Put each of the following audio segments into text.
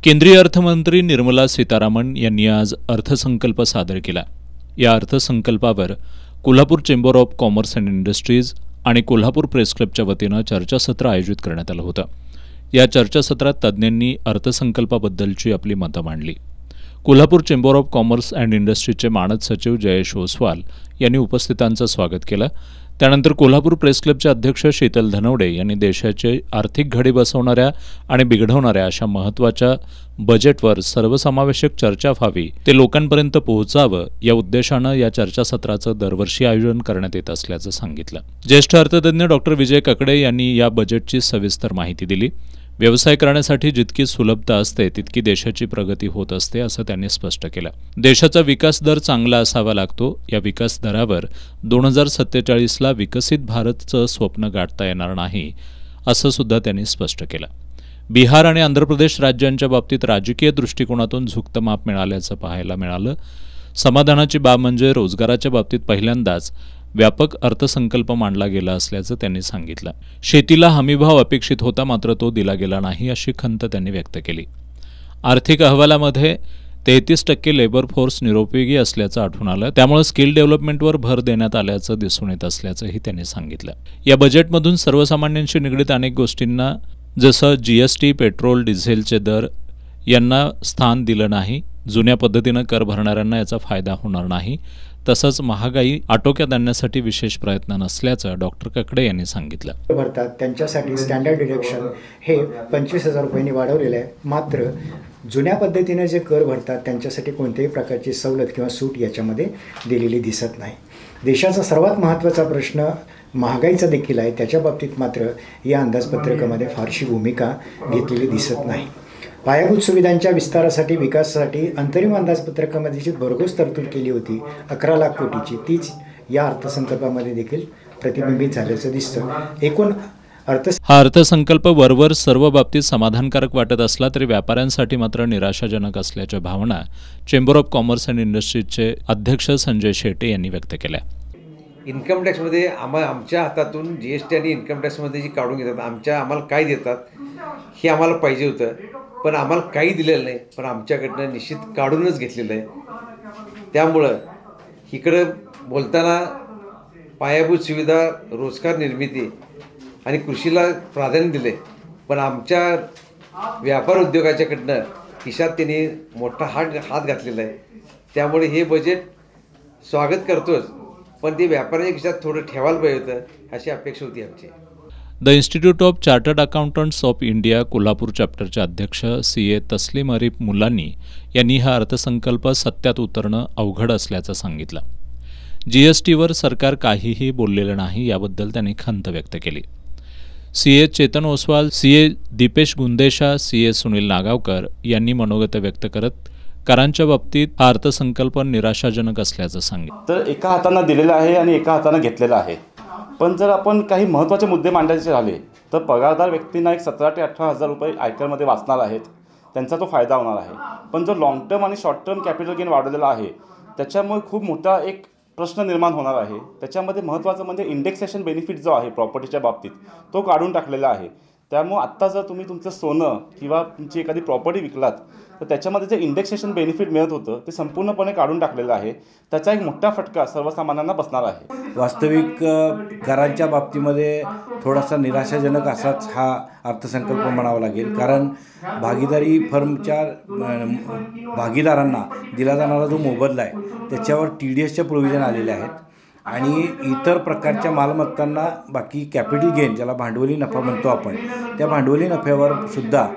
केंद्रीय अर्थमंत्री निर्मला सीतारामन यांनी आज अर्थसंकल्प सादर केला। या अर्थसंकल्पावर Kolhapur chamber of commerce and industries आणि कोल्हापूर प्रेस क्लबच्या वतीनं चर्चासत्र आयोजित करण्यात आलं होतं। या चर्चासत्रात तज्ज्ञांनी अर्थसंकल्पाबद्दलची आपली मतं मांडली। Kolhapur chamber of commerce and इंडस्ट्रीजचे मानद सचिव जयेश ओसवाल यांनी उपस्थितांचं स्वागत केलं। त्यानंतर कोल्हापूर प्रेस क्लबचे अध्यक्ष शीतल धनवडे यांनी देशाची आर्थिक घडी बसवणाऱ्या आणि बिघडवणाऱ्या अशा महत्त्वाच्या बजेटवर सर्वसमावेशक चर्चा व्हावी, ते लोकांपर्यंत पोहोचावं या उद्देशानं या चर्चासत्राचं दरवर्षी आयोजन करण्यात येत असल्याचं सांगितलं। ज्येष्ठ अर्थतज्ञ डॉक्टर विजय ककडे यांनी या बजेटची सविस्तर माहिती दिली। व्यवसाय करण्यासाठी जितकी सुलभता असते तितकी देशाची प्रगती होत असते असं त्यांनी स्पष्ट केलं। देशाचा विकास दर चांगला असावा लागतो। या विकास दरावर 2047ला विकसित भारतचं स्वप्न गाठता येणार नाही असं सुद्धा त्यांनी स्पष्ट केलं। बिहार आणि आंध्र प्रदेश राज्यांच्या बाबतीत राजकीय दृष्टिकोनातून झुकतं माप मिळाल्याचं पाहायला मिळालं। समाधानाची बाब म्हणजे रोजगाराच्या बाबतीत पहिल्यांदाच व्यापक अर्थसंकल्प मांडला गेला असल्याचं त्यांनी सांगितलं। शेतीला हमीभाव अपेक्षित होता, मात्र तो दिला गेला नाही अशी खंत त्यांनी व्यक्त केली। आर्थिक अहवालामध्ये 33% लेबर फोर्स निरुपयोगी असल्याचं आढळून आलं, त्यामुळे स्किल डेव्हलपमेंटवर भर देण्यात आल्याचं दिसून येत असल्याचंही त्यांनी सांगितलं। या बजेटमधून सर्वसामान्यांशी निगडीत अनेक गोष्टींना जसं जीएसटी, पेट्रोल, डिझेलचे दर यांना स्थान दिलं नाही। जुन्या पद्धतीनं कर भरणाऱ्यांना याचा फायदा होणार नाही। तसंच महागाई आटोक्यात आणण्यासाठी विशेष प्रयत्न नसल्याचं डॉक्टर ककडे यांनी सांगितलं। भरतात त्यांच्यासाठी स्टँडर्ड डिडक्शन हे 25,000 रुपयांनी वाढवलेलं आहे, मात्र जुन्या पद्धतीने जे कर भरतात त्यांच्यासाठी कोणत्याही प्रकारची सवलत किंवा सूट याच्यामध्ये दिलेली दिसत नाही। देशाचा सर्वात महत्त्वाचा प्रश्न महागाईचा देखील आहे, त्याच्या बाबतीत मात्र या अंदाजपत्रकामध्ये फारशी भूमिका घेतलेली दिसत नाही। पायाभूत सुविधांच्या विस्तारासाठी विकासासाठी अंतरिम अंदाजपत्रकामध्ये जी भरघोस तरतूद केली होती 11 लाख कोटीची, तीच या अर्थसंकल्पामध्ये देखील प्रतिबिंबित झाल्याचं दिसतं। हा अर्थसंकल्प वरवर सर्व बाबतीत समाधानकारक वाटत असला तरी व्यापाऱ्यांसाठी मात्र निराशाजनक असल्याच्या भावना चेंबर ऑफ कॉमर्स अँड इंडस्ट्रीजचे अध्यक्ष संजय शेटे यांनी व्यक्त केल्या। इन्कम टॅक्समध्ये आमच्या हातातून जीएसटी आणि इन्कम टॅक्समध्ये जी काढून घेतात, आम्हाला काय देतात हे आम्हाला पाहिजे होतं, पण आम्हाला काही दिलेलं नाही, पण आमच्याकडनं निश्चित काढूनच घेतलेलं आहे। त्यामुळं इकडं बोलताना पायाभूत सुविधा, रोजगार निर्मिती आणि कृषीला प्राधान्य दिले, पण आमच्या व्यापार उद्योगाच्याकडनं खिशात त्यांनी मोठा हात घातलेला आहे। त्यामुळे हे बजेट स्वागत करतोच, पण ते व्यापाऱ्याच्या खिशात थोडं ठेवायला पाहिजे होतं अशी अपेक्षा होती आमची। The institute of chartered accountants of India Kolhapur चॅप्टरचे अध्यक्ष CA तस्लीम अरीफ मुलानी यांनी हा अर्थसंकल्प सत्यात उतरणं अवघड असल्याचं सांगितलं। जीएसटीवर सरकार काहीही बोललेलं नाही याबद्दल त्यांनी खंत व्यक्त केली। CA Chetan Oswal, CA Deepesh Gundesha, CA Sunil Nagavkar यांनी मनोगत व्यक्त करत करांच्या बाबतीत हा अर्थसंकल्प निराशाजनक असल्याचं सांगितलं। तर एका हाताने दिलेलं आहे आणि एका हाताने घेतलेलं आहे, पण जर आपण काही महत्त्वाचे मुद्दे मांडायचे झाले तर पगारदार व्यक्तींना एक 17 ते 18,000 रुपये आयकरमध्ये वाचणार आहेत, त्यांचा तो फायदा होणार आहे। पण जो लॉंग टर्म आणि शॉर्ट टर्म कॅपिटल गेन वाढवलेला आहे त्याच्यामुळे खूप मोठा एक प्रश्न निर्माण होणार आहे। त्याच्यामध्ये महत्त्वाचं म्हणजे इंडेक्सेशन बेनिफिट जो आहे प्रॉपर्टीच्या बाबतीत तो काढून टाकलेला आहे। त्यामुळे आत्ता जर तुम्ही तुमचं सोनं किंवा तुमची एखादी प्रॉपर्टी विकलात तर त्याच्यामध्ये जे इंडेक्सेशन बेनिफिट मिळत होतं ते संपूर्णपणे काढून टाकलेलं आहे। त्याचा एक मोठा फटका सर्वसामान्यांना बसणार आहे। वास्तविक करांच्या बाबतीमध्ये थोडासा निराशाजनक असाच हा अर्थसंकल्प म्हणावा लागेल, कारण भागीदारी फर्मच्या भागीदारांना दिला जाणारा जो मोबदला आहे त्याच्यावर TDSच्या प्रोव्हिजन आलेले आहेत आणि इतर प्रकारच्या मालमत्तांना बाकी कॅपिटल गेन ज्याला भांडवली नफा म्हणतो आपण, त्या भांडवली नफ्यावर सुद्धा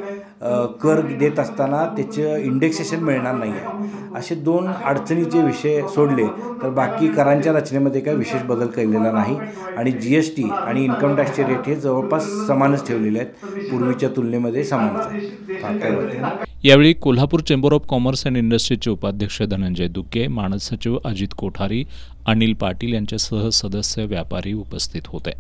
कर देत असताना त्याचं इंडेक्सेशन मिळणार नाही आहे। असे 2 अडचणीचे विषय सोडले तर बाकी करांच्या रचनेमध्ये काही विशेष बदल केलेला नाही आणि GST आणि इन्कम टॅक्सचे रेट हे जवळपास समानच ठेवलेले आहेत, पूर्वीच्या तुलनेमध्ये समानच आहे। यावेळी Kolhapur chamber of commerce and इंडस्ट्रीजचे उपाध्यक्ष धनंजय दुग्गे, मानद सचिव अजित कोठारी, अनिल पाटील यांच्यासह सदस्य व्यापारी उपस्थित होते।